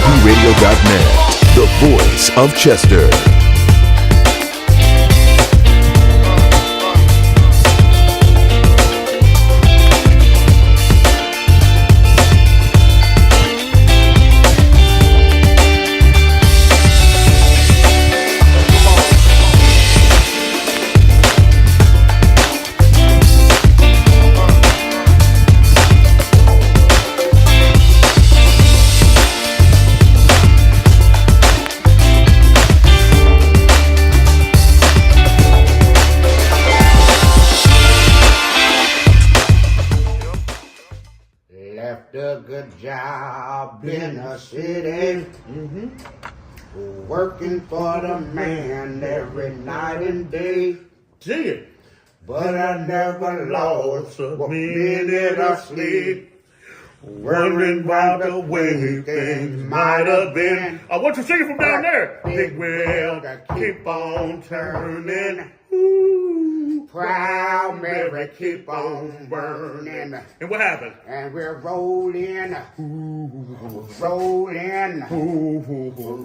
cmpradio.net, the voice of Chester. Left a good job in a city, working for the man every night and day. Sing it. But I never lost a minute of sleep, worrying about the way things might have been. I want you to sing it from down there. Big wheel that keep on turning. Ooh, proud Mary keep on burning. And what happened? And we're rolling, rolling,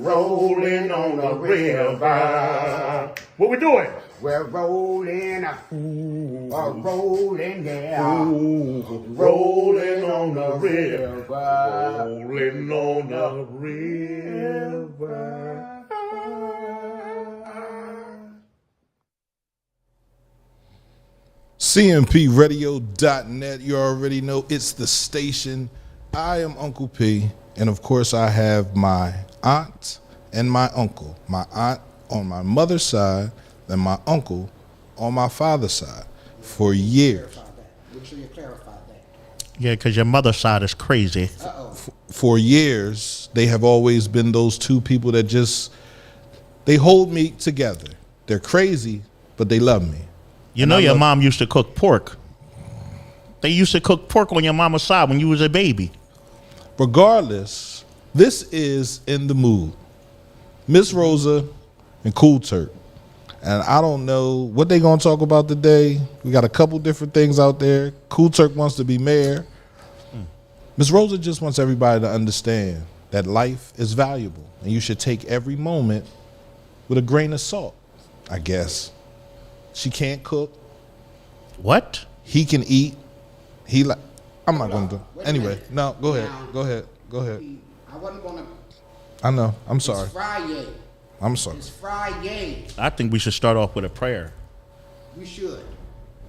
rolling on the river. What we doing? We're rolling, rolling, yeah, rolling on the river, Rolling on the river. cmpradio.net. You already know it's the station. I am Uncle P, and of course I have my aunt and my uncle. My aunt on my mother's side and my uncle on my father's side for years. Make sure you clarify that. Yeah, because your mother's side is crazy. For years, they have always been those two people that they hold me together. They're crazy, but they love me. You know your mom used to cook pork. They used to cook pork on your mama's side when you was a baby. Regardless, this is In the Mood. Miss Rosa and Kool Terk. And I don't know what they gonna talk about today. We got a couple different things out there. Kool Terk wants to be mayor. Miss Rosa just wants everybody to understand that life is valuable and you should take every moment with a grain of salt, I guess. She can't cook. What? He can eat. I'm not gonna do. Wait a Anyway, minute. no, go ahead. Now, Go ahead. I wasn't gonna. I know. I'm sorry. It's Friday. I'm sorry. It's Friday. I think we should start off with a prayer. We should.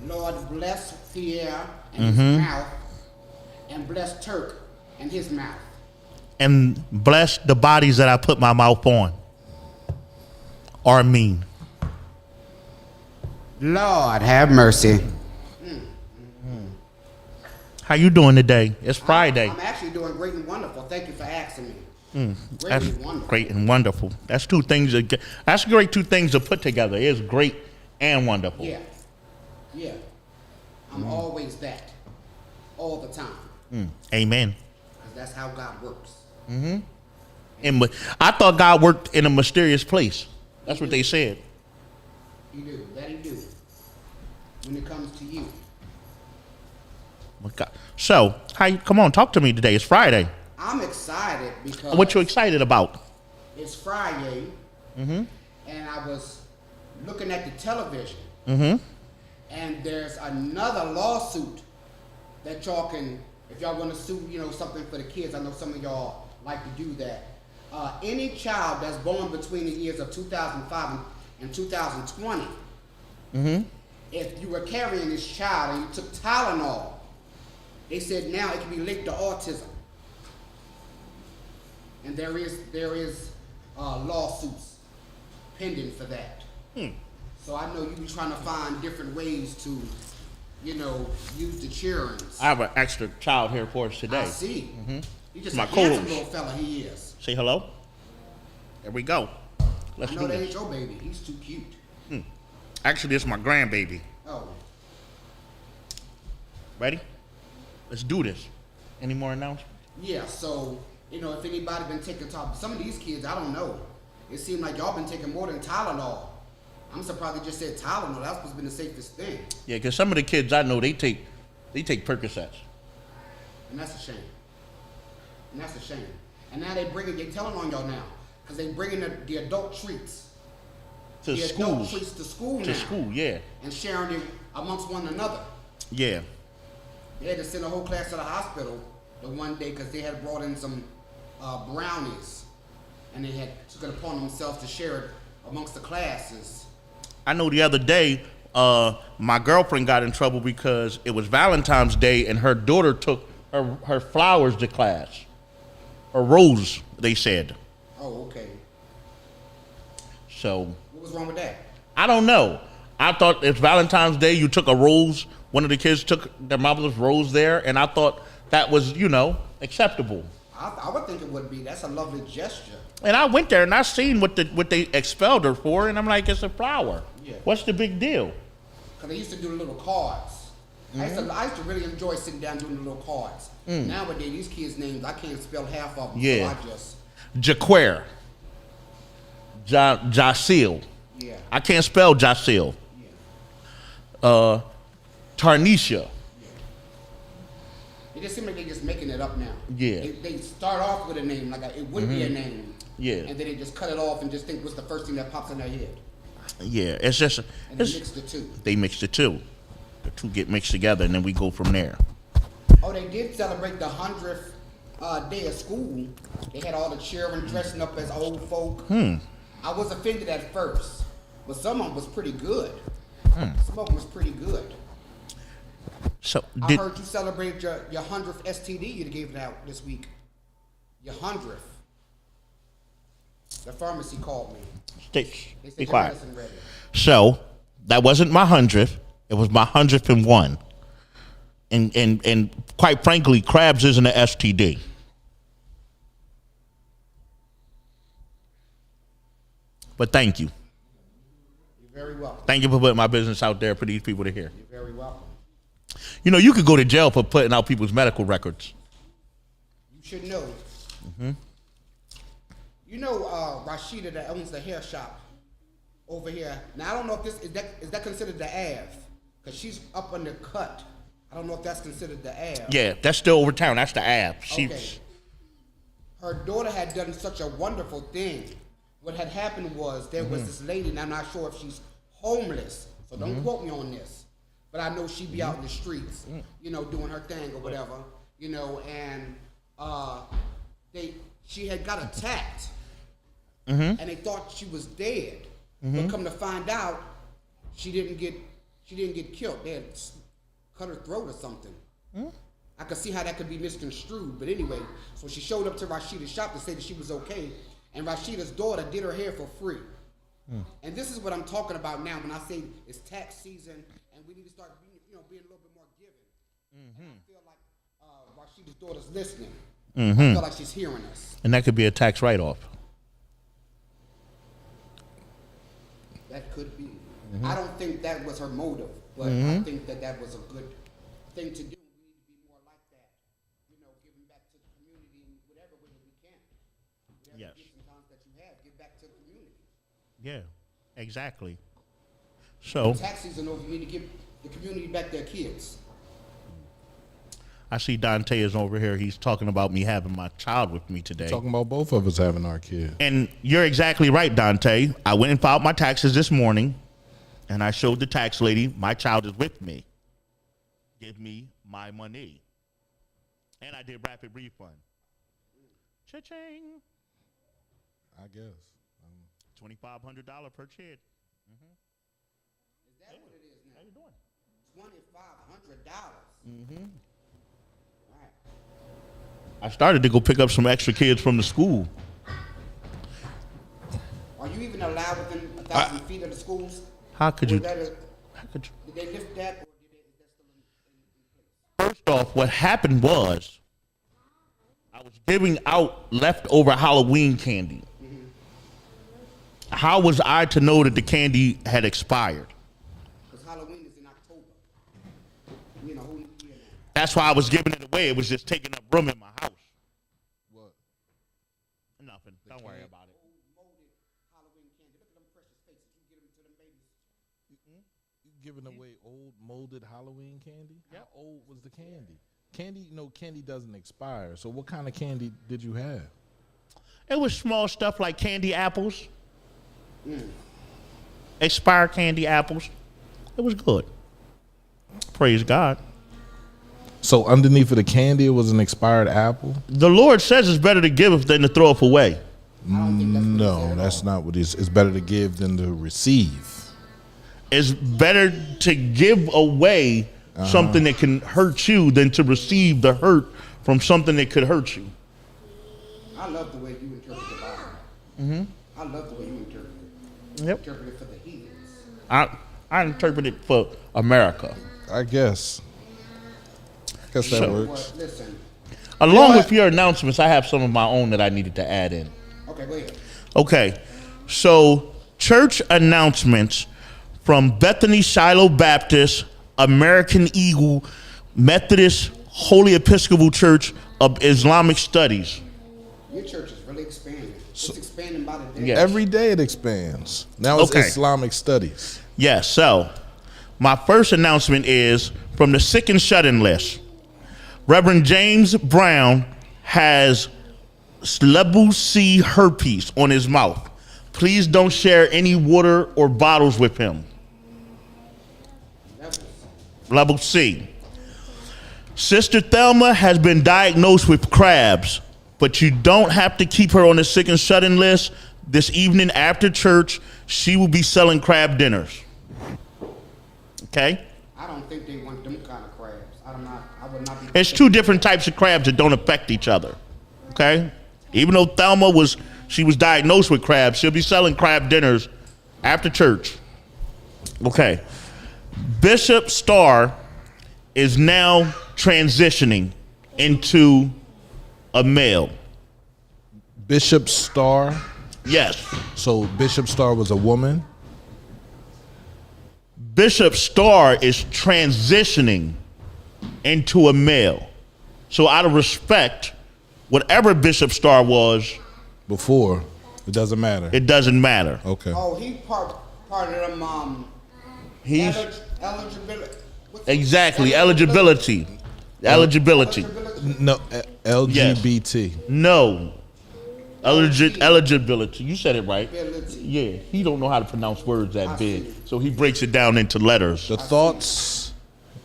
Lord, bless Pierre and his mouth, and bless Terk and his mouth. And bless the bodies that I put my mouth on. Or mean. Lord, have mercy. How you doing today? It's Friday. I'm actually doing great and wonderful. Thank you for asking me. Great That's and wonderful. great and wonderful. That's two things. That's great. Two things to put together. It's great and wonderful. Yeah. Yeah. I'm always that. All the time. Amen. Because that's how God works. And I thought God worked in a mysterious place. That's what they said. He do. That he do. When it comes to you. So, come on, talk to me today. It's Friday. I'm excited because What you excited about? it's Friday. And I was looking at the television. And there's another lawsuit that y'all can, if y'all want to sue, something for the kids. I know some of y'all like to do that. Any child that's born between the years of 2005 and 2020, if you were carrying this child and you took Tylenol, they said now it can be linked to autism. And there is lawsuits pending for that. So I know you be trying to find different ways to, use the children's. I have an extra child here for us today. I see. He's just My a handsome Kool. little fella, he is. Say hello. There we go. Let's I know do that ain't this. your baby. He's too cute. Actually, this is my grandbaby. Oh, Ready? Let's do this. Any more announcements? yeah. So if anybody been taking some of these kids, I don't know. It seemed like y'all been taking more than Tylenol. I'm surprised they just said Tylenol. That's supposed to be the safest thing. Yeah, because some of the kids I know, they take Percocets. And that's a shame. And that's a shame. And now they telling on y'all now. Because they bringing the adult treats. To the school. Adult treats to school now. To school, yeah. And sharing it amongst one another. Yeah. They had to send a whole class to the hospital the one day because they had brought in some brownies. And they took it upon themselves to share it amongst the classes. I know the other day, my girlfriend got in trouble because it was Valentine's Day and her daughter took her flowers to class. A rose, they said. Oh, okay. So. What was wrong with that? I don't know. I thought it's Valentine's Day, you took a rose. One of the kids took their mother's rose there, and I thought that was, acceptable. I would think it would be. That's a lovely gesture. And I went there and I seen what they expelled her for, and I'm like, it's a flower. Yeah. What's the big deal? Because they used to do the little cards. Mm-hmm. I used to really enjoy sitting down doing the little cards. Nowadays, these kids' names, I can't spell half of them. Yeah. So I just... Jaquer. Jacil. Yeah. I can't spell Jacil. Yeah. Tarnisha. It just seems like they're just making it up now. Yeah. They start off with a name, like it would be a name. Yeah. And then they just cut it off and just think what's the first thing that pops in their head. Yeah, it's just... And they mix the two. They mix the two. The two get mixed together, and then we go from there. Oh, they did celebrate the 100th day of school. They had all the children dressing up as old folk. I was offended at first, but some of them was pretty good. Some of them was pretty good. So I heard you celebrated your 100th STD you gave it out this week. Your 100th. The pharmacy called me. They said Be your quiet. medicine ready. So that wasn't my 100th. It was my 101. And quite frankly, crabs isn't an STD. But thank you. You're very welcome. Thank you for putting my business out there for these people to hear. You're very welcome. You could go to jail for putting out people's medical records. You should know. You know Rashida that owns the hair shop over here. Now I don't know if this is that considered the Ave, because she's up on the cut. I don't know if that's considered the Ave. Yeah, that's still over town. That's the Ave. Okay. Her daughter had done such a wonderful thing. What had happened was there was this lady, and I'm not sure if she's homeless, so don't quote me on this. But I know she'd be out in the streets, doing her thing or whatever, and she had got attacked, and they thought she was dead. But come to find out, she didn't get killed. They had cut her throat or something. I could see how that could be misconstrued, but anyway, so she showed up to Rashida's shop to say that she was okay, and Rashida's daughter did her hair for free. And this is what I'm talking about now when I say it's tax season and we need to start being a little bit more giving. And I feel like Rashida's daughter's listening. I feel like she's hearing us. And that could be a tax write-off. That could be. I don't think that was her motive, but I think that was a good thing to do. We need to be more like that, giving back to the community in whatever way that we can. Whatever gifts and talents that you have, give back to the community. Yeah, exactly. So Tax season over, you need to give the community back their kids. I see Dante is over here. He's talking about me having my child with me today. Talking about both of us having our kids. And you're exactly right, Dante. I went and filed my taxes this morning, and I showed the tax lady my child is with me. Give me my money. And I did rapid refund. Cha-ching. I guess. $2,500 per kid. Is that what it is now? How you doing? $2,500. Right. I started to go pick up some extra kids from the school. Are you even allowed within 1,000 feet of the schools? How could Or you? Did they lift that, or is that still in place? First off, what happened was I was giving out leftover Halloween candy. How was I to know that the candy had expired? Because Halloween is in October. Who year now? That's why I was giving it away. It was just taking up room in my house. What? Nothing. Don't worry about it. Old molded Halloween candy. Look at them precious faces. You give them to them babies. You giving away old molded Halloween candy? Yep. How old was the candy? Candy doesn't expire. So what kind of candy did you have? It was small stuff like candy apples. Expired candy apples. It was good. Praise God. So underneath of the candy, it was an expired apple? The Lord says it's better to give than to throw it away. No, that's not what it's better to give than to receive. It's better to give away something that can hurt you than to receive the hurt from something that could hurt you. I love the way you interpret the Bible. I love the way you interpret it. Yep. Interpret it for the heathens. I interpret it for America. I guess that So- works. Well, listen. Along what? with your announcements, I have some of my own that I needed to add in. Okay, go ahead. Okay, so church announcements from Bethany Shiloh Baptist, American Eagle, Methodist, Holy Episcopal Church of Islamic Studies. Your church is really expanding. It's expanding by the day. Yeah. Every day it expands. Now it's Okay. Islamic studies. Yes, so my first announcement is from the sick and shut-in list. Reverend James Brown has level C herpes on his mouth. Please don't share any water or bottles with him. Level C. Sister Thelma has been diagnosed with crabs, but you don't have to keep her on the sick and shut-in list. This evening after church, she will be selling crab dinners. Okay? I don't think they want them kind of crabs. I would not be. It's two different types of crabs that don't affect each other. Okay? Even though Thelma was diagnosed with crabs, she'll be selling crab dinners after church. Okay. Bishop Starr is now transitioning into a male. Bishop Starr. Yes. So Bishop Starr was a woman. Bishop Starr is transitioning into a male. So out of respect, whatever Bishop Starr was, Before, it doesn't matter. it doesn't matter. Okay. Oh, he part of them. He's Eligibility. exactly eligibility. Eligibility. No, LGBT. No. Eligibility. You said it right. Eligibility. Yeah, he don't know how to pronounce words that big, see. so he breaks it down into letters. The thoughts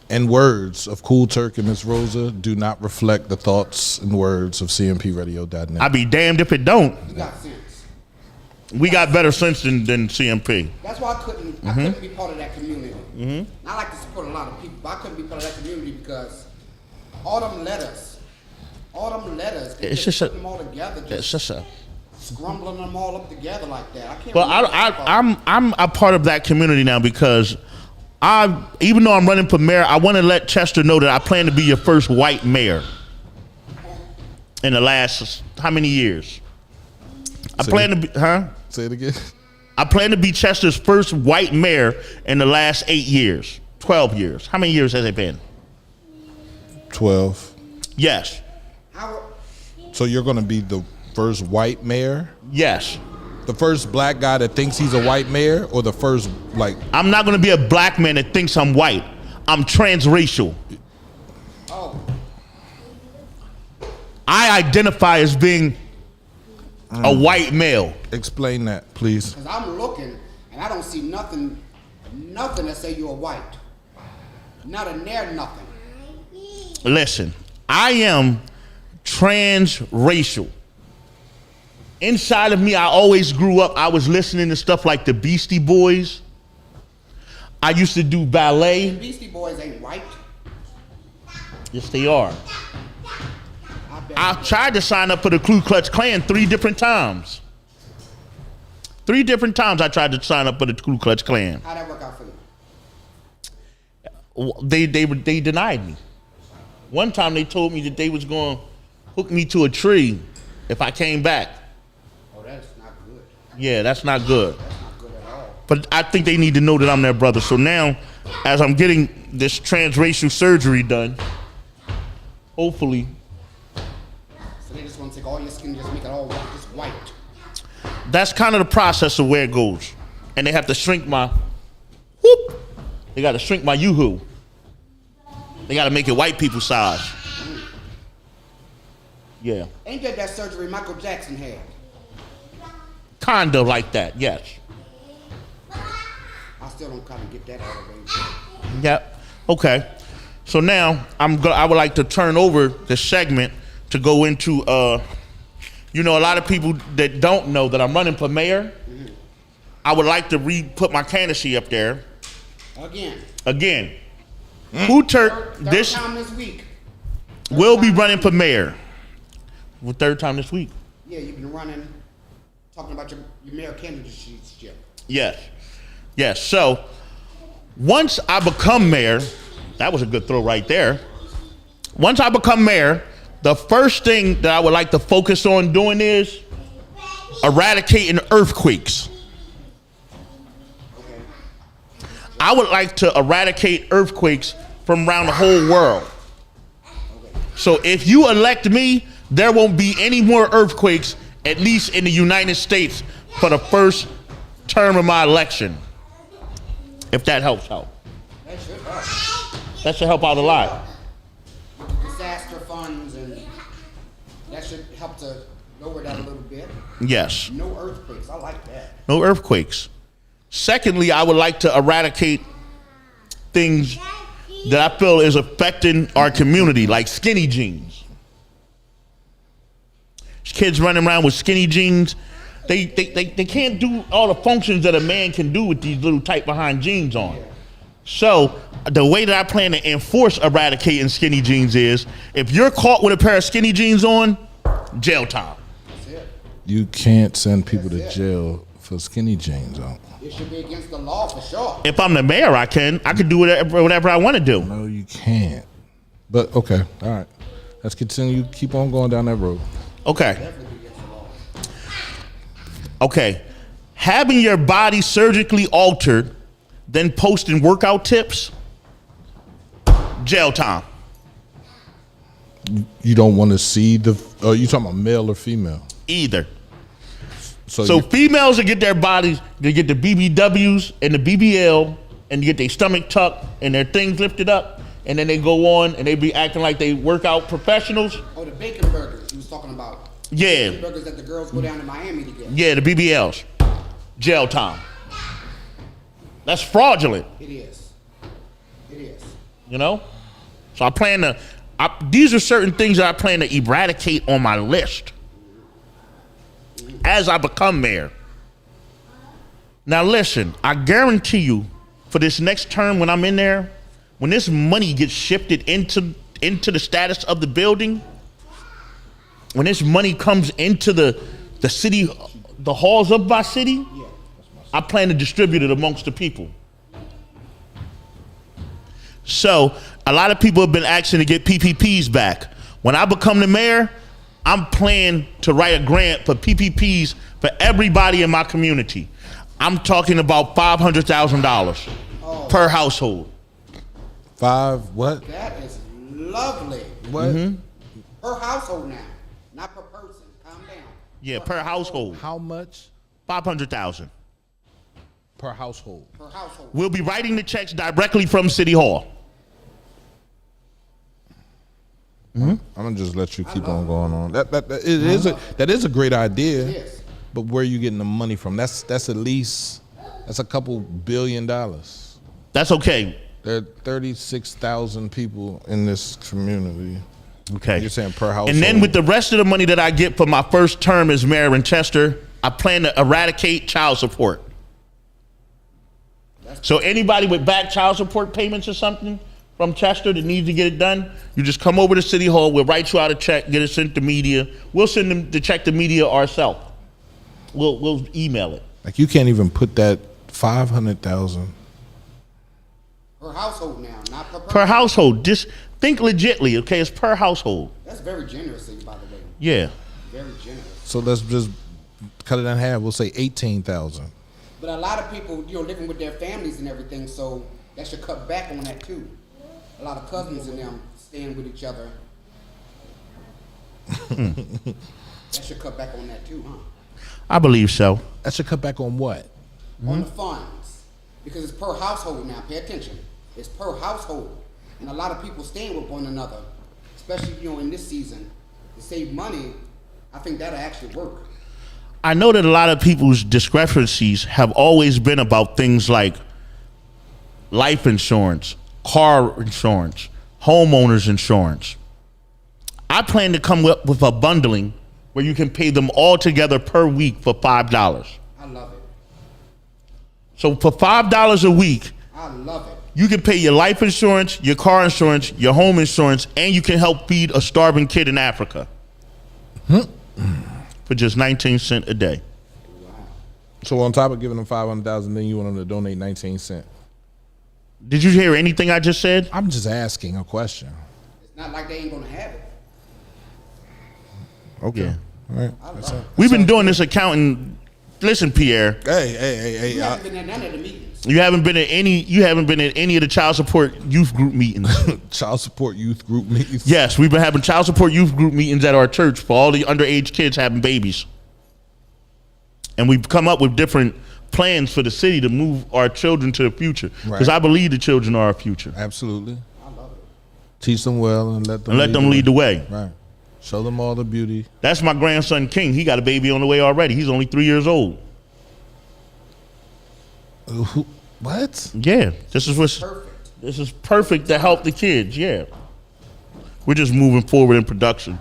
and words of Kool, Terk, and Miss Rosa do not reflect the thoughts and words of CMPRadio.net. I'd be damned if it don't. You got sense. We got better sense than CMP. That's why I couldn't be part of that community. I like to support a lot of people, but I couldn't be part of that community because all them letters, they It's just just a- putting them all together, It's just just a. scrumbling them all up together like that. I can't. Well, believe that part. I'm a part of that community now because even though I'm running for mayor, I want to let Chester know that I plan to be your first white mayor in the last how many years? I So plan to be, Say it again. I plan to be Chester's first white mayor in the last 8 years, 12 years. How many years has it been? 12. Yes, How, So you're going to be the first white mayor? yes. The first black guy that thinks he's a white mayor, or the first, like, I'm not going to be a black man that thinks I'm white. I'm transracial. oh, I identify as being a white male. explain that, please? because I'm looking and I don't see nothing that say you're white. Not a near nothing. Listen, I am transracial. Inside of me, I always grew up, I was listening to stuff like the Beastie Boys. I used to do ballet. Beastie Boys ain't white. Yes, they are. I bet. I tried to sign up for the Ku Klux Klan 3 different times. 3 different times I tried to sign up for the Ku Klux Klan. How'd that work out for you? They denied me. One time they told me that they was going to hook me to a tree if I came back. Oh, that's not good. Yeah, that's not good. That's not good at all. But I think they need to know that I'm their brother. So now, as I'm getting this transracial surgery done, hopefully, So they just want to take all your skin and just make it all white, just white. that's kind of the process of where it goes. And they have to shrink my, whoop. They got to shrink my yoo-hoo. They got to make it white people size. Yeah. Ain't that surgery Michael Jackson had? Kind of like that, yes. I still don't kind of get that out of the way. Yep. Okay. So now I would like to turn over the segment to go into a lot of people that don't know that I'm running for mayor. Mm-hmm. I would like to put my candidacy up there. Again. Kool Terk third time this week. Will be running for mayor. Well, third time this week. Yeah, you've been talking about your mayor candidacy. Yes. So once I become mayor, that was a good throw right there. Once I become mayor, the first thing that I would like to focus on doing is eradicating earthquakes. I would like to eradicate earthquakes from around the whole world. So if you elect me, there won't be any more earthquakes, at least in the United States, for the first term of my election. If that helps out. That should help. That should help out a lot. Disaster funds, and that should help to lower that a little bit. Yes. No earthquakes. I like that. No earthquakes. Secondly, I would like to eradicate things that I feel is affecting our community, like skinny jeans. Kids running around with skinny jeans, they can't do all the functions that a man can do with these little tight behind jeans on. So the way that I plan to enforce eradicating skinny jeans is, if you're caught with a pair of skinny jeans on, jail time. That's it. You can't send people to jail for skinny jeans on. It should be against the law for sure. If I'm the mayor, I can do whatever I want to do. No, you can't. But okay, all right. Let's continue. Keep on going down that road. Okay. Having your body surgically altered, then posting workout tips, jail time. You don't want to see you talking about male or female? Either. So females that get their bodies, they get the BBWs and the BBL, and you get their stomach tucked and their things lifted up, and then they go on and they be acting like they workout professionals. Oh, the bacon burgers he was talking about. Yeah. Bacon burgers that the girls go down to Miami to get. Yeah, the BBLs. Jail time. That's fraudulent. It is. You know? So these are certain things that I plan to eradicate on my list as I become mayor. Now listen, I guarantee you, for this next term when I'm in there, when this money gets shifted into the status of the building, when this money comes into the city, the halls of my city, I plan to distribute it amongst the people. So a lot of people have been asking to get PPPs back. When I become the mayor, I'm planning to write a grant for PPPs for everybody in my community. I'm talking about $500,000 per household. What? That is lovely. What? Mm-hmm. Per household now, not per person. Calm down. Yeah, per household. How much? $500,000 Per household. Per household. We'll be writing the checks directly from City Hall. I'm gonna just let you keep on going on. That is a great idea. Yes. But where are you getting the money from? That's at least a couple $1 billion. That's okay. There are 36,000 people in this community. Okay. You're saying per household. And then with the rest of the money that I get for my first term as mayor in Chester, I plan to eradicate child support. So anybody with back child support payments or something from Chester that needs to get it done, you just come over to City Hall, we'll write you out a check, get it sent to media. We'll send them the check to media ourselves. We'll email it. Like you can't even put that 500,000 Per household now, not per person. Per household. Just think legitly, okay? It's per household. That's very generous of you, by the way. Yeah. Very generous. So let's just cut it in half. We'll say 18,000. But a lot of people, living with their families and everything, so that should cut back on that too. A lot of cousins and them staying with each other. That should cut back on that too, huh? I believe so. That should cut back on what? On the funds. Because it's per household now. Pay attention. It's per household. And a lot of people staying with one another, especially, in this season, to save money. I think that'll actually work. I know that a lot of people's discrepancies have always been about things like life insurance, car insurance, homeowners insurance. I plan to come up with a bundling where you can pay them all together per week for $5. I love it. So for $5 a week, I love it. you can pay your life insurance, your car insurance, your home insurance, and you can help feed a starving kid in Africa. For just 19 cents a day. So on top of giving them $500,000, then you want them to donate 19 cents. Did you hear anything I just said? I'm just asking a question. It's not like they ain't gonna have it. Okay. Yeah. All right. I love it. We've been doing this accounting. Listen, Pierre, Hey. You haven't been at none of the meetings. you haven't been at any of the child support youth group meetings. Child support youth group meetings. Yes, we've been having child support youth group meetings at our church for all the underage kids having babies. And we've come up with different plans for the city to move our children to the future. Because Right. I believe the children are our future. Absolutely. I love it. Teach them well and let them Lead the way. Right. Show them all the beauty. That's my grandson King. He got a baby on the way already. He's only 3 years old. What? Yeah, this is perfect to help the kids. Yeah, we're just moving forward in production.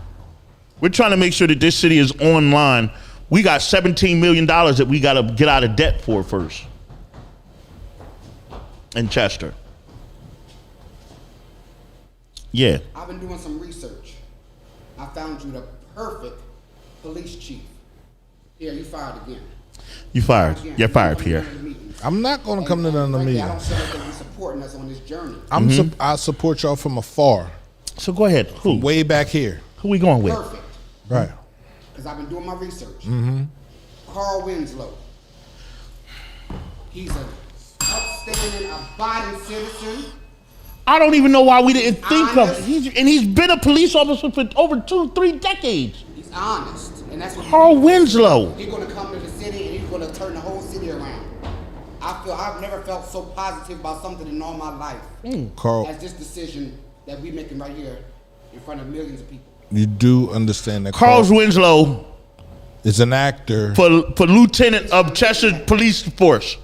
We're trying to make sure that this city is online. We got $17 million that we got to get out of debt for first. In Chester. Yeah. I've been doing some research. I found you the perfect police chief. Here, you fired again. You fired. Again. You're fired, You Pierre. don't come to meetings. I'm not going to come to none of the Frankly, I don't meetings. feel like they be supporting us on this journey. I support y'all from afar, So go ahead. Who? way back here. Who we going with? Perfect. Right. Because I've been doing my research. Carl Winslow. He's an outstanding, abiding citizen. I don't even know why we didn't think of Honest. it. He's been a police officer for over 2-3 decades. He's honest. And that's what Carl Winslow. He's going to come to the city and he's going to turn the whole city around. I've never felt so positive about something in all my life Carl, as this decision that we're making right here in front of millions of people. you do understand that Carl Carl Winslow is an actor. for lieutenant of Chester Police Force.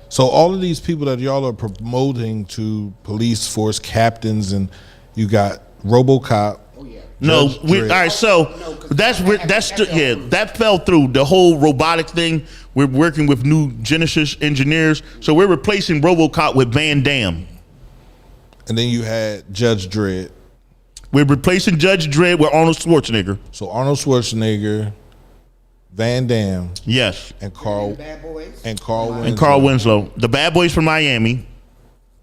So all of these people that y'all are promoting to police force captains, and you got RoboCop. Oh, yeah. No, Judge all Dredd. right. So No, 'cause that fell through. The whole robotic thing. We're working with new Genesis engineers, so we're replacing RoboCop with Van Damme. And then you had Judge Dredd. We're replacing Judge Dredd with Arnold Schwarzenegger. So Arnold Schwarzenegger, Van Damme, Yes, and Carl Bad boys. and Carl Winslow. and Carl Winslow, the Bad Boys from Miami,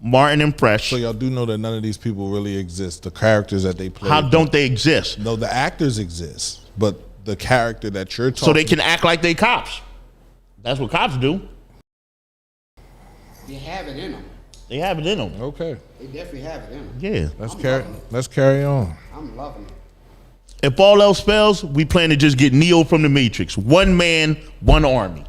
Martin and Fresh. So y'all do know that none of these people really exist. The characters that they play. How don't they exist? No, the actors exist, but the character that you're talking. So they can act like they cops. That's what cops do. They have it in them. They have it in them. Okay, They definitely have it in them. Yeah. let's carry on. I'm loving it. If all else fails, we plan to just get Neo from the Matrix. One man, one army.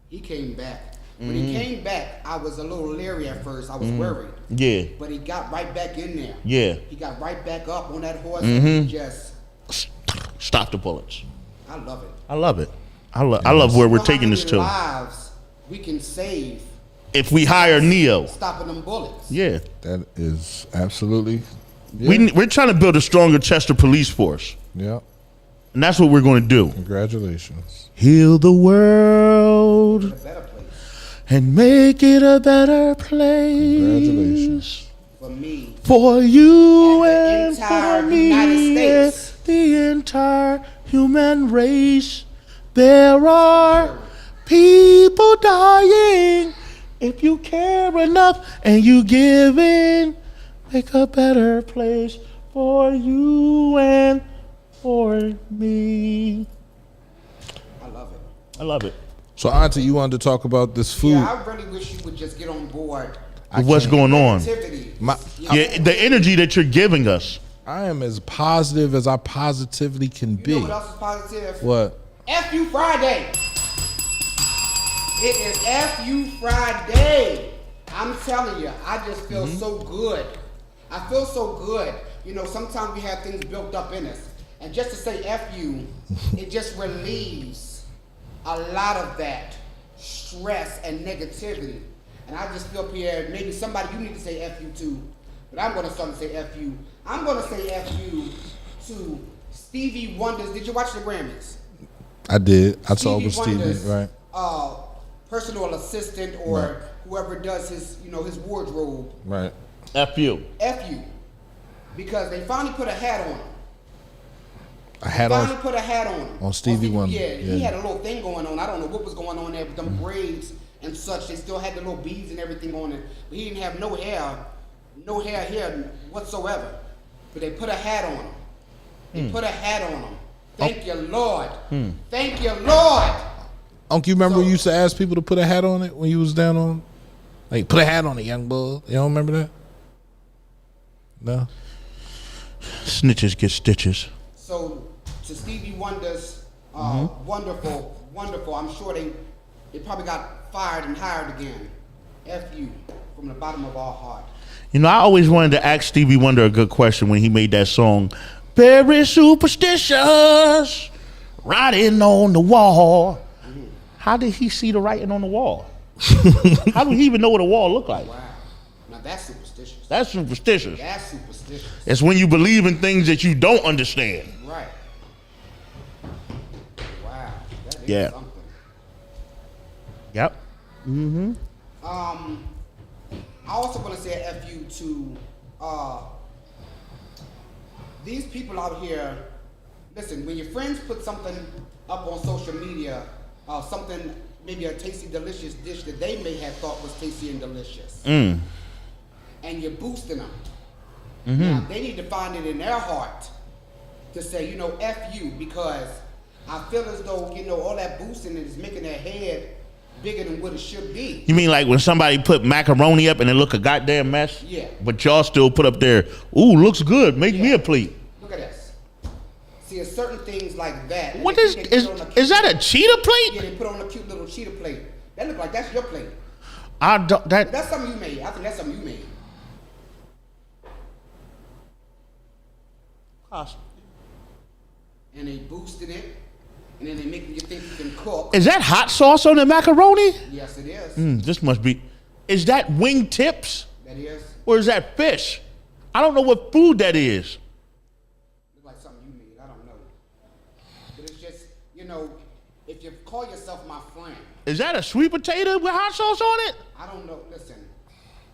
He came back. When he came back, I was a little leery at first. I was worried. Yeah. But he got right back in there. Yeah. He got right back up on that horse and he just, Stop the bullets. I love it. I love it. I love where we're You know how taking this many to. lives we can save If we hire Neo. stopping them bullets. Yeah. That is absolutely. We're trying to build a stronger Chester police force. Yeah. And that's what we're going to do. Congratulations. Heal the world A better place and make it a better place. Congratulations. for me. For you And and, the entire for me, United States. the entire human race. There are people dying. If you care enough and you give in, make a better place for you and for me. I love it. I love it. So, Auntie, you wanted to talk about this food. Yeah, I really wish you would just get on board. What's going on? Activity. Yeah, the energy that you're giving us. I am as positive as I positively can be. You know what else is positive? What? F you Friday. It is F you Friday. I'm telling you, I just feel so good. I feel so good. You know, sometimes we have things built up in us. And just to say F you, it just relieves a lot of that stress and negativity. And I just feel, Pierre, maybe somebody you need to say F you to, but I'm going to start to say F you. I'm going to say F you to Stevie Wonder's. Did you watch the Grammys? I did. I saw it with Stevie, Wonder's, right? Personal assistant or whoever does his, his wardrobe. Right. F you. F you. Because they finally put a hat on him. A hat finally on. put a hat on him. On Stevie Wonder. Yeah, he Yeah. had a little thing going on. I don't know what was going on there with them braids and such. They still had the little beads and everything on it. But he didn't have no hair here whatsoever. But they put a hat on him. They put a hat on him. Thank you, Lord. Thank you, Lord. Uncle, you remember we used to ask people to put a hat on it when you was down on? Like, put a hat on it, young boy. You don't remember that? No? Snitches get stitches. So, to Stevie Wonder's wonderful, I'm sure they probably got fired and hired again. F you from the bottom of our heart. You know, I always wanted to ask Stevie Wonder a good question when he made that song, Very Superstitious, Writing on the Wall. How did he see the writing on the wall? How did he even know what a wall looked like? Wow. Now that's superstitious. That's superstitious. That's superstitious. It's when you believe in things that you don't understand. Right. Wow. That is Yeah. something. Yep. I also want to say a F you to these people out here. Listen, when your friends put something up on social media, something, maybe a tasty, delicious dish that they may have thought was tasty and delicious, and you're boosting them. Now, they need to find it in their heart to say, F you, because I feel as though, all that boosting is making their head bigger than what it should be. You mean like when somebody put macaroni up and it look a goddamn mess? Yeah. But y'all still put up there, ooh, looks good, make me a plate. Look at this. See, there's certain things like that. What is that a cheetah plate? Yeah, they put on a cute little cheetah plate. That look like that's your plate. I don't, that, That's something you made. I think that's something you made. And they boosted it, and then they make you think you can cook. is that hot sauce on the macaroni? Yes, it is. This must be, is that wing tips That is. or is that fish? I don't know what food that is. Look like something you made. I don't know. But it's just, if you call yourself my friend, Is that a sweet potato with hot sauce on it? I don't know. Listen,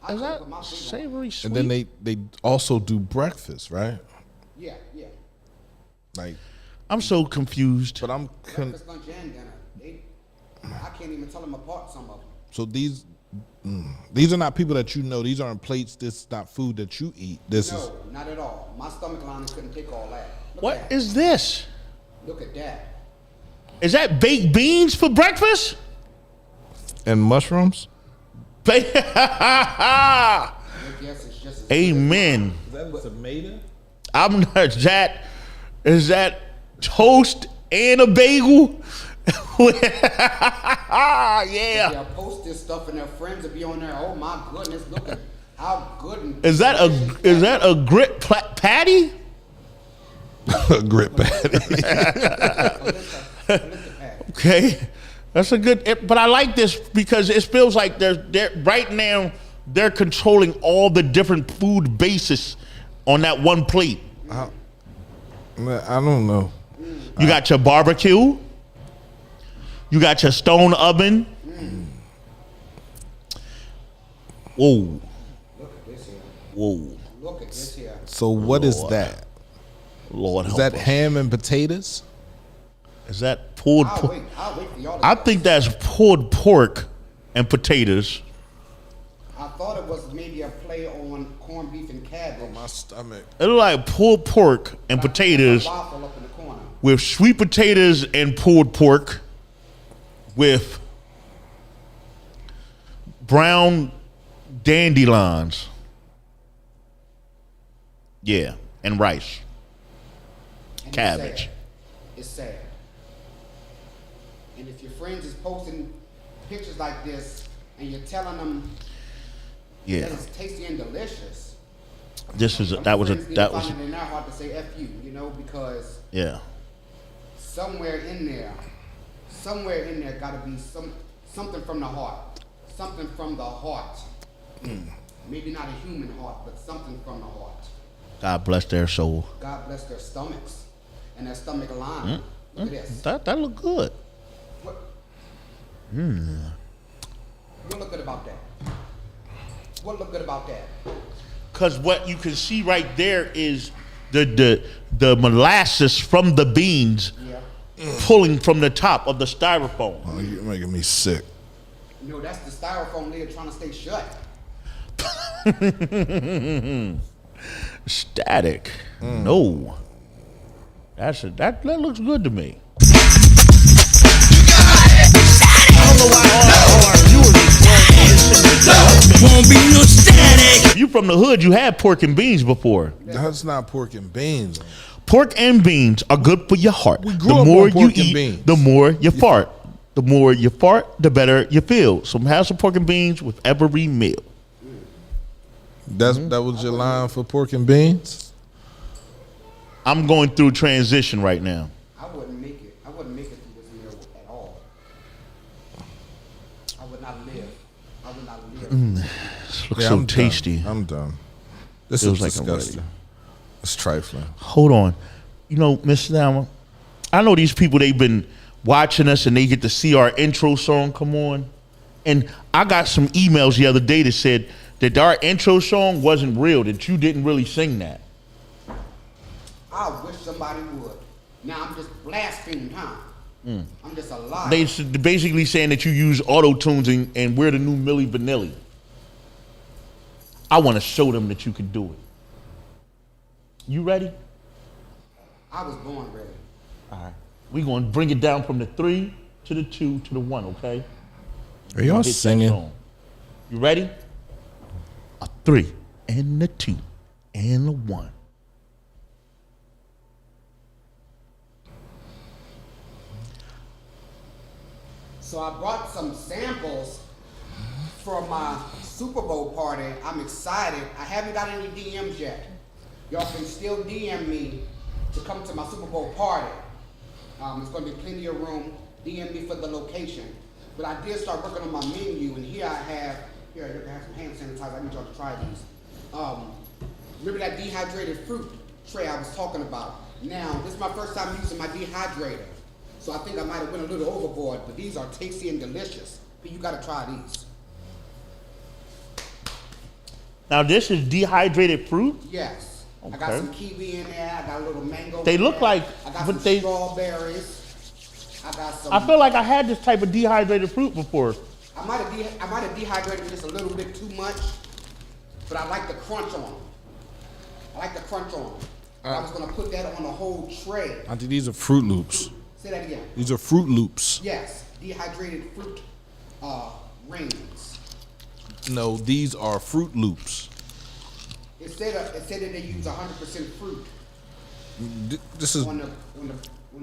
I Is could that put my finger on it. savory sweet? And then they also do breakfast, right? Yeah. Like, I'm so confused. but I'm Breakfast, lunch, and dinner. I can't even tell them apart, some of them. so these are not people that you know. These aren't plates. This is not food that you eat. This is No, not at all. My stomach lining couldn't take all that. Look What at that. is this? Look at that. Is that baked beans for breakfast? and mushrooms. Your guess is just as Amen. Is that a tomato? I'm not that. Is that toast and a bagel? Yeah. They'll post this stuff and their friends will be on there. Oh my goodness, look at how good and Is that a grit patty? A grit patty. Okay, that's a good. But I like this because it feels like they're right now they're controlling all the different food bases on that one plate. I don't know. You got your barbecue. You got your stone oven. Whoa. Look at this here. Whoa. Look at this here. So what is Lord. that? Lord Is help that us. ham and potatoes? Is that pulled I'll pork? wait for y'all to I guess. think that's pulled pork and potatoes. I thought it was maybe a play on corned beef and cabbage. My stomach. It look like pulled pork and Like a potatoes waffle up in the corner. with sweet potatoes and pulled pork with brown dandelions. Yeah, and rice. And Cabbage. It's sad. And if your friends is posting pictures like this and you're telling them Yeah. that it's tasty and delicious, This is Some that was a friends that find was it in their heart to say F you, because yeah. somewhere in there got to be something from the heart. Something from the heart. Maybe not a human heart, but something from the heart. God bless their soul. God bless their stomachs and their stomach line. Look at this. That look good. What? What look good about that? What look good about that? Cause what you can see right there is the molasses from the beans pulling from the top of the styrofoam. Oh, you're making me sick. That's the styrofoam lid trying to stay shut. Static. No. That looks good to me. I don't know why all our viewers Won't be no static. if you from the hood, you had pork and beans before. That's not pork and beans. Pork and beans are good for your heart. We grew The up more on pork you and eat, beans. the more you fart. The more you fart, the better you feel. So have some pork and beans with every meal. That was your line for pork and beans? I'm going through transition right now. I wouldn't make it. I wouldn't make it through this meal at all. I would not live. I would not live. This looks so tasty. I'm done. This Feels is like I'm disgusting. ready. It's trifling. Hold on. Miss Salma, I know these people, they've been watching us and they get to see our intro song come on. And I got some emails the other day that said that our intro song wasn't real, that you didn't really sing that. I wish somebody would. Now I'm just blaspheming, huh? I'm just a liar. They basically saying that you use auto-tunes and we're the new Milli Vanilli. I want to show them that you can do it. You ready? I was born ready. All right. We're going to bring it down from the 3 to the 2 to the 1, okay? Are y'all Hit that singing? song. You ready? A 3 and a 2 and a 1. So I brought some samples for my Super Bowl party. I'm excited. I haven't got any DMs yet. Y'all can still DM me to come to my Super Bowl party. There's going to be plenty of room. DM me for the location. But I did start working on my menu, and here I have some hand sanitizer. I need y'all to try these. Remember that dehydrated fruit tray I was talking about? Now, this is my first time using my dehydrator. So I think I might have went a little overboard, but these are tasty and delicious. But you gotta try these. Now this is dehydrated fruit? Yes. Okay. I got some kiwi in there, I got a little mango. They in look there. like- I got but some they- strawberries. I got some. I feel like I had this type of dehydrated fruit before. I might have dehydrated just a little bit too much, but I like the crunch on them. I was gonna put that on the whole tray. Auntie, these are Fruit Loops. Say that again. These are Fruit Loops. Yes, dehydrated fruit rings. No, these are Fruit Loops. It said that they use 100% fruit This is on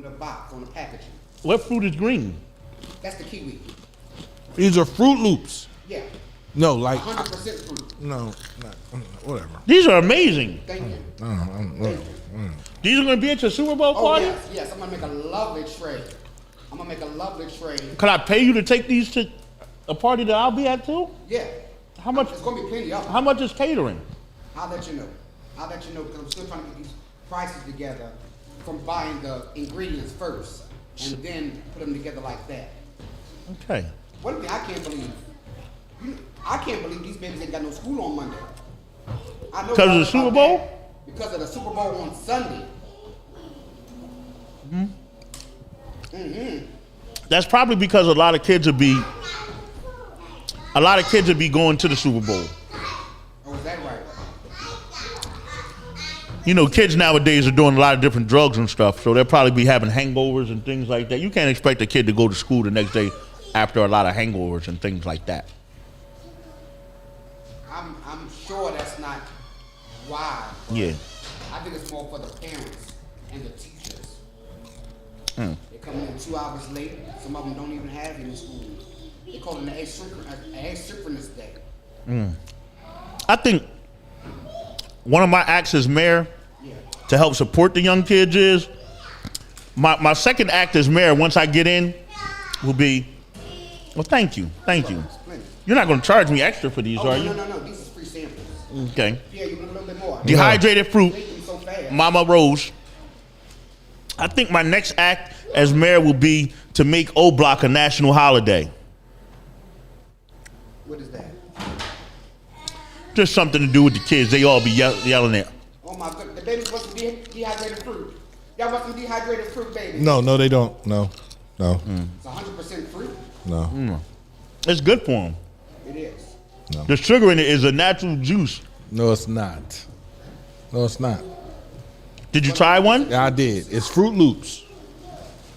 the box, on the packaging. What fruit is green? That's the kiwi. these are Fruit Loops. Yeah, No, like 100% fruit. no, whatever. These are amazing. Thank you. These are going to be at your Super Bowl Oh party? yes, I'm gonna make a lovely tray. Could I pay you to take these to a party that I'll be at too? Yeah. How much? It's gonna be plenty of them. How much is catering? I'll let you know because I'm still trying to get these prices together from buying the ingredients first and then put them together like that. Okay. One thing I can't believe these babies ain't got no school on Monday. I know Because of y'all the Super about Bowl? that. Because of the Super Bowl on Sunday. That's probably because a lot of kids will be going to the Super Bowl. Oh, is that right? Kids nowadays are doing a lot of different drugs and stuff, so they'll probably be having hangovers and things like that. You can't expect a kid to go to school the next day after a lot of hangovers and things like that. I'm sure that's not why. Yeah. I think it's more for the parents and the teachers. They come in 2 hours late. Some of them don't even have any school. They call it an asynchronous day. I think one of my acts as mayor Yeah. to help support the young kids is my second act as mayor. Once I get in, will be. Well, thank you. You're not going to charge me extra for these, Oh, are you? no. These is free samples. Okay. Yeah, you want a little bit more. Dehydrated fruit, Make them so fast. Mama Rose. I think my next act as mayor will be to make O Block a national holiday. What is that? Just something to do with the kids. They all be yelling at. Oh my goodness, the babies want some dehydrated fruit. Y'all want some dehydrated fruit, baby? No, they don't. No. It's 100% fruit. No. It's good for them. It is. The sugar in it is a natural juice. No, it's not. No, it's not. Did you try one? Yeah, I did. It's Fruit Loops.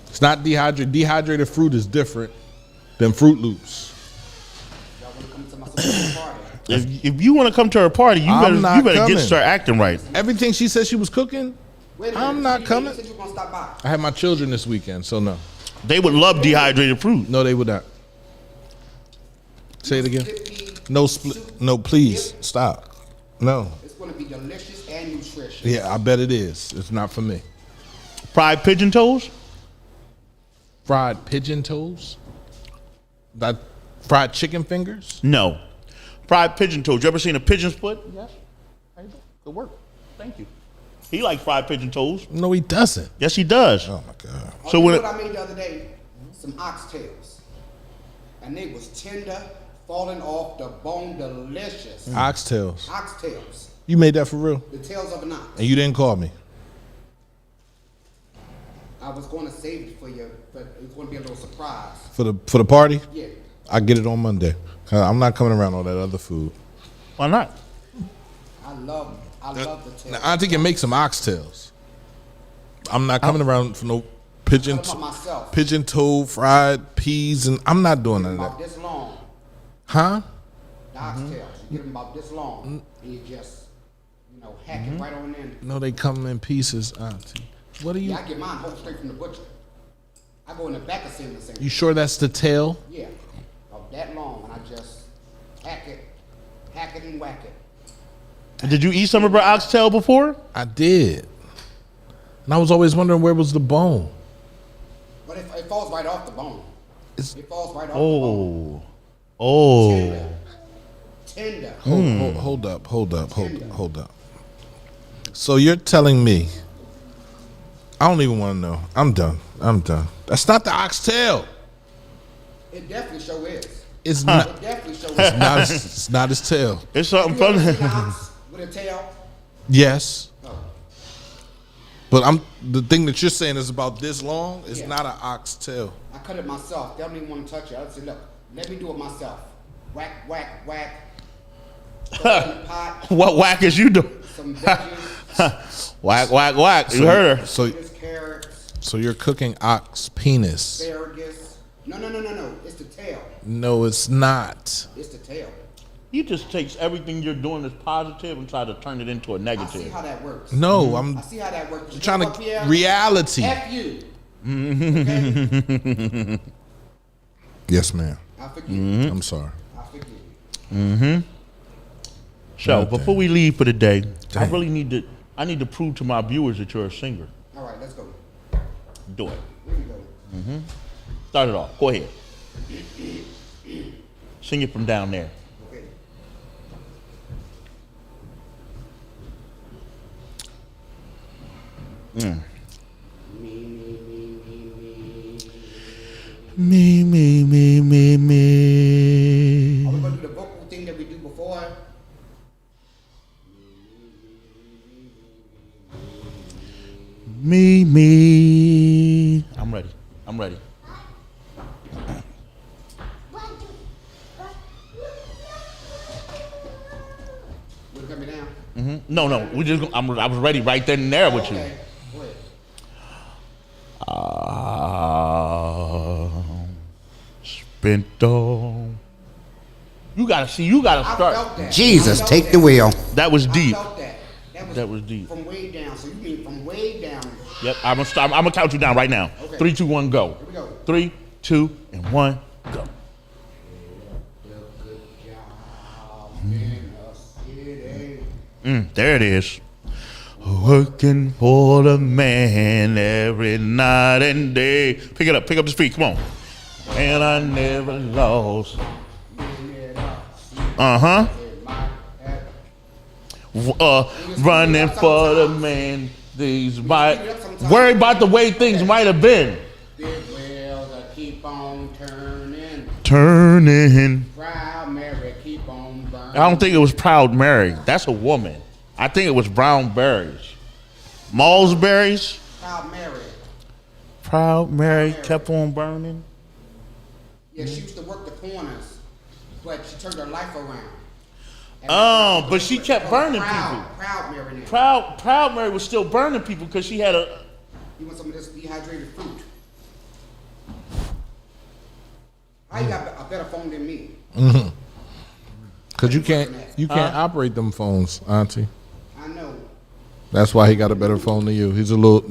It's not dehydrated. Dehydrated fruit is different than Fruit Loops. Y'all want to come to my sister's party? If you want to come to her party, you I'm not better coming. start acting right. Everything she said she was cooking, Wait a minute. I'm not coming. You said you were going to stop by. I had my children this weekend, so no. They would love dehydrated fruit. No, they would not. Say it again. No split. No, please stop. No. It's going to be delicious and nutritious. Yeah, I bet it is. It's not for me. Fried pigeon toes? Fried pigeon toes. That fried chicken fingers. No. Fried pigeon toes. You ever seen a pigeon's foot? Yes. There you go. Good work. Thank you. He likes fried pigeon toes. No, he doesn't. Yes, he does. Oh my god. So you when know what I made the other day? Some oxtails. And they was tender, falling off the bone, delicious. Oxtails. Oxtails. You made that for real? The tails of an ox. And you didn't call me. I was going to save it for you, but it's going to be a little surprise. For the party? Yeah. I get it on Monday. I'm not coming around all that other food. Why not? I love the tails. Now, Auntie can make some oxtails. I'm not coming around for no pigeon I'm talking about myself. pigeon toe, fried peas, and I'm not doing none of About that. this long. Huh? The oxtails. You get them about this long. And you just, hack it right on in. No, they come in pieces, Auntie. What are you? Yeah, I get mine whole straight from the butcher. I go in the back of Cinnamon. You sure that's the tail? Yeah. About that long. And I just hack it and whack it. Did you eat some of her oxtail before? I did. And I was always wondering where was the bone. But it falls right off the bone. It's- It falls right off the bone. Oh. Tender. Hold up. So you're telling me? I don't even want to know. I'm done. That's not the oxtail. It definitely sure is. It's not. It definitely sure is. It's not his tail. It's something You ever funny. seen an ox with a tail? Yes, Oh. but the thing that you're saying is about this long. It's Yeah. not an oxtail. I cut it myself. They don't even want to touch it. I said, look, let me do it myself. Whack, whack, whack. Throw it in the pot. What whack is you doing? Some veggies. Whack, whack, whack. You heard her. So There's carrots, so you're cooking ox penis? asparagus. No. It's the tail. No, it's not. It's the tail. You just takes everything you're doing as positive and try to turn it into a I see negative. how that works. No, I'm I see how that works. trying Up to here, reality. F you. Okay? Yes, ma'am. I forgive you. I'm sorry. I forgive you. So God before we leave for the day, I Damn. really need to prove to my viewers that you're a singer. All right, let's go. Do it. Here we go. Start it off. Go ahead. Sing it from down there. Okay. Me, me, me, me, me. Are we gonna do the vocal thing that we do before? Me, me. I'm ready. Will it coming down? No. I was ready right then and there with you. Okay. Go ahead. Spent on. You gotta I start. felt that. Jesus, I felt take that. the wheel. That was I deep. felt that. That was deep. From way down. So you mean from way down? Yep. I'm gonna count you down right now. Okay. 3, 2, 1, go. Here we go. 3, 2, and 1, go. Good job in a city. There it is. Working for the man every night and day. Pick it up. Pick up the speed. Come on. And I never lost. Running for the man. These might worry about the way things might have been. The wheels that keep on turning. Turning. Proud Mary keep on burning. I don't think it was Proud Mary. That's a woman. I think it was brown berries. Mall's berries. Proud Mary. Proud Mary kept on burning. Yeah, she used to work the corners, but she turned her life around. And But she kept burning people. Proud Mary now. Proud Mary was still burning people because she had a. You want some of this dehydrated fruit? How you got a better phone than me? Cause you can't operate them phones, Auntie. I know. That's why he got a better phone than you. He's a little,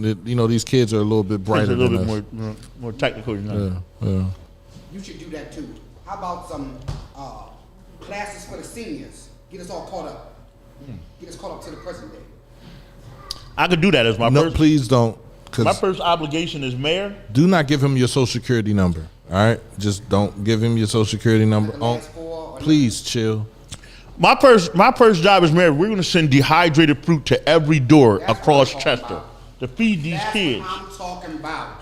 these kids are a little bit brighter a little than bit us. more technical than that. Yeah. You should do that too. How about some classes for the seniors? Get us all caught up. Get us caught up to the present day. I could do that as my No, first. please don't. My first obligation as mayor. Do not give him your social security number. All right, just don't give him your social security number. The last four or Please chill. My first job as mayor, we're going to send dehydrated fruit to every door That's across what I'm talking Chester about. to feed these That's kids. what I'm talking about.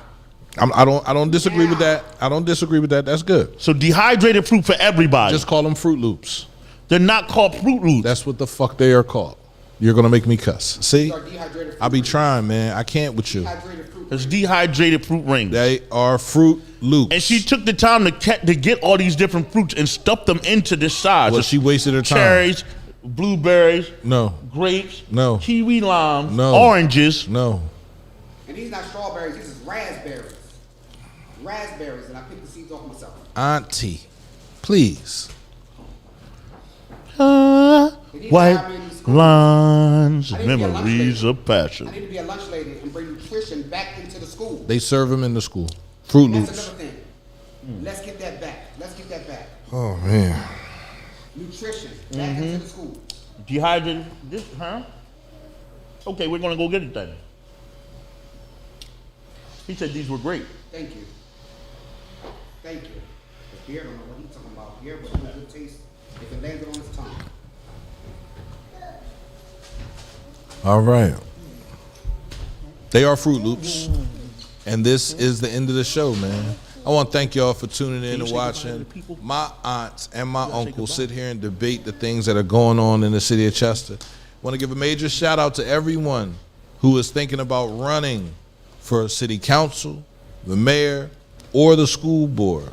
I don't disagree with that. I don't disagree with that. That's good. So dehydrated fruit for everybody. Just call them Fruit Loops. They're not called Fruit Loops. That's what the fuck they are called. You're gonna make me cuss. See, These are dehydrated fruit I be rings. trying, man. I can't with you. Dehydrated fruit It's rings. dehydrated fruit rings. They are Fruit Loops. And she took the time to get all these different fruits and stuff them into this size. Well, she wasted her time. Cherries, blueberries, No, grapes, No. kiwi limes, No. oranges. no. And these not strawberries. These is raspberries. Raspberries, and I picked the seeds off myself. Auntie, please. They need to White have me in these schools. lines, I need to be a lunch memories lady. of I passion. need to be a lunch lady and bring nutrition back into the school. They serve them in the school. Fruit That's Loops. another thing. Let's get that back. Let's get that back. Oh man. Nutrition back into the school. Dehydrated, this, huh? Okay, we're gonna go get it then. He said these were great. Thank you. Thank you. If Pierre don't know what he's talking about. Pierre was a good taste if it landed on his tongue. All right. They are Fruit Loops. And this is the end of the show, man. I want to thank y'all for tuning in and watching. My aunts and my uncle sit here and debate the things that are going on in the city of Chester. Want to give a major shout out to everyone who is thinking about running for city council, the mayor, or the school board.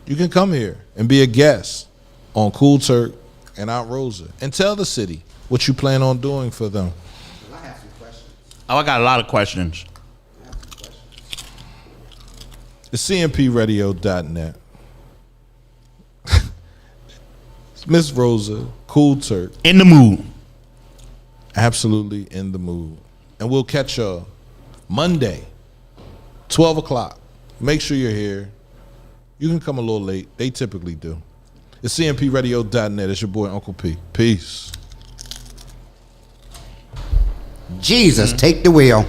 You can come here and be a guest on Kool, Terk, and Aunt Rosa and tell the city what you plan on doing for them. I have some questions. Oh, I got a lot of questions. I have some questions. It's cmpradio.net. Miss Rosa, Kool, Terk, In the mood. absolutely in the mood. And we'll catch y'all Monday, 12 o'clock. Make sure you're here. You can come a little late. They typically do. It's cmpradio.net. It's your boy, Uncle P. Peace. Jesus, take the wheel.